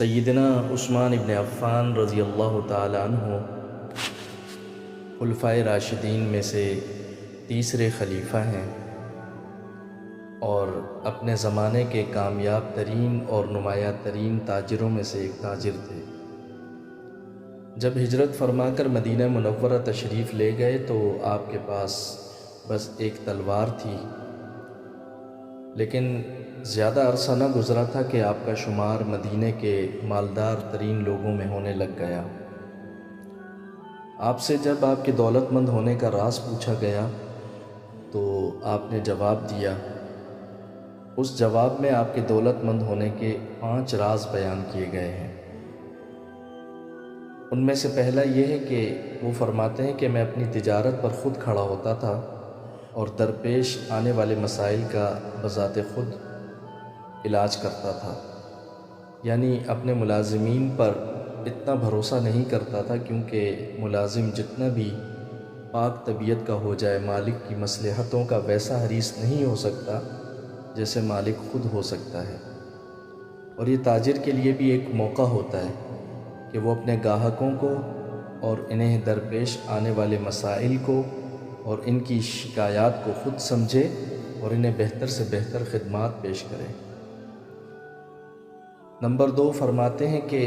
سیدنا عثمان ابن عفان رضی اللہ تعالی عنہ خلفائے راشدین میں سے تیسرے خلیفہ ہیں اور اپنے زمانے کے کامیاب ترین اور نمایاں ترین تاجروں میں سے ایک تاجر تھے۔ جب ہجرت فرما کر مدینہ منورہ تشریف لے گئے تو آپ کے پاس بس ایک تلوار تھی، لیکن زیادہ عرصہ نہ گزرا تھا کہ آپ کا شمار مدینے کے مالدار ترین لوگوں میں ہونے لگ گیا۔ آپ سے جب آپ کے دولت مند ہونے کا راز پوچھا گیا تو آپ نے جواب دیا۔ اس جواب میں آپ کے دولت مند ہونے کے 5 راز بیان کیے گئے ہیں۔ ان میں سے پہلا یہ ہے کہ وہ فرماتے ہیں کہ میں اپنی تجارت پر خود کھڑا ہوتا تھا اور درپیش آنے والے مسائل کا بذات خود علاج کرتا تھا، یعنی اپنے ملازمین پر اتنا بھروسہ نہیں کرتا تھا، کیونکہ ملازم جتنا بھی پاک طبیعت کا ہو جائے مالک کی مصلحتوں کا ویسا حریص نہیں ہو سکتا جیسے مالک خود ہو سکتا ہے۔ اور یہ تاجر کے لیے بھی ایک موقع ہوتا ہے کہ وہ اپنے گاہکوں کو اور انہیں درپیش آنے والے مسائل کو اور ان کی شکایات کو خود سمجھے اور انہیں بہتر سے بہتر خدمات پیش کرے۔ نمبر 2 فرماتے ہیں کہ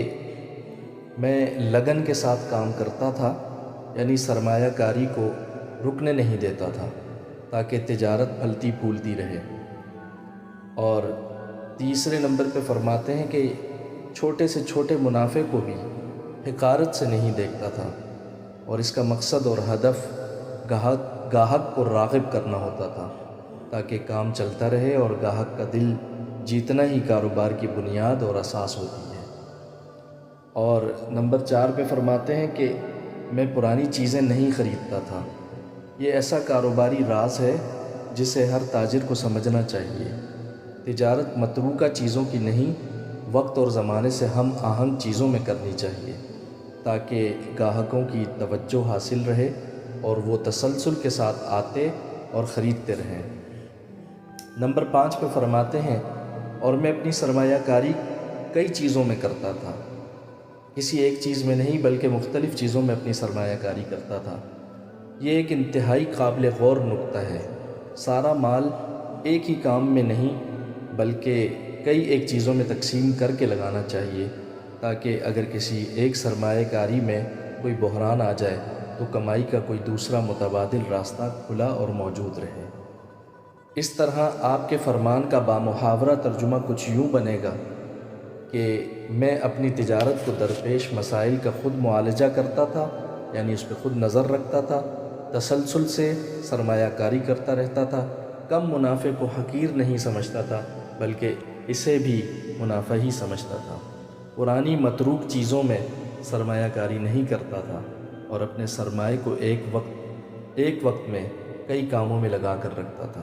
میں لگن کے ساتھ کام کرتا تھا، یعنی سرمایہ کاری کو رکنے نہیں دیتا تھا تاکہ تجارت پھلتی پھولتی رہے۔ اور تیسرے نمبر پہ فرماتے ہیں کہ چھوٹے سے چھوٹے منافع کو بھی حقارت سے نہیں دیکھتا تھا، اور اس کا مقصد اور ہدف گاہک کو راغب کرنا ہوتا تھا تاکہ کام چلتا رہے، اور گاہک کا دل جیتنا ہی کاروبار کی بنیاد اور اساس ہوتی ہے۔ اور نمبر 4 پہ فرماتے ہیں کہ میں پرانی چیزیں نہیں خریدتا تھا۔ یہ ایسا کاروباری راز ہے جسے ہر تاجر کو سمجھنا چاہیے۔ تجارت متروکہ چیزوں کی نہیں، وقت اور زمانے سے ہم آہنگ چیزوں میں کرنی چاہیے تاکہ گاہکوں کی توجہ حاصل رہے اور وہ تسلسل کے ساتھ آتے اور خریدتے رہیں۔ نمبر 5 پہ فرماتے ہیں اور میں اپنی سرمایہ کاری کئی چیزوں میں کرتا تھا، کسی ایک چیز میں نہیں بلکہ مختلف چیزوں میں اپنی سرمایہ کاری کرتا تھا۔ یہ ایک انتہائی قابل غور نکتہ ہے۔ سارا مال ایک ہی کام میں نہیں بلکہ کئی ایک چیزوں میں تقسیم کر کے لگانا چاہیے تاکہ اگر کسی ایک سرمایہ کاری میں کوئی بحران آ جائے تو کمائی کا کوئی دوسرا متبادل راستہ کھلا اور موجود رہے۔ اس طرح آپ کے فرمان کا بامحاورہ ترجمہ کچھ یوں بنے گا کہ میں اپنی تجارت کو درپیش مسائل کا خود معالجہ کرتا تھا، یعنی اس پہ خود نظر رکھتا تھا، تسلسل سے سرمایہ کاری کرتا رہتا تھا، کم منافع کو حقیر نہیں سمجھتا تھا بلکہ اسے بھی منافع ہی سمجھتا تھا، پرانی متروک چیزوں میں سرمایہ کاری نہیں کرتا تھا اور اپنے سرمایہ کو ایک وقت میں کئی کاموں میں لگا کر رکھتا تھا۔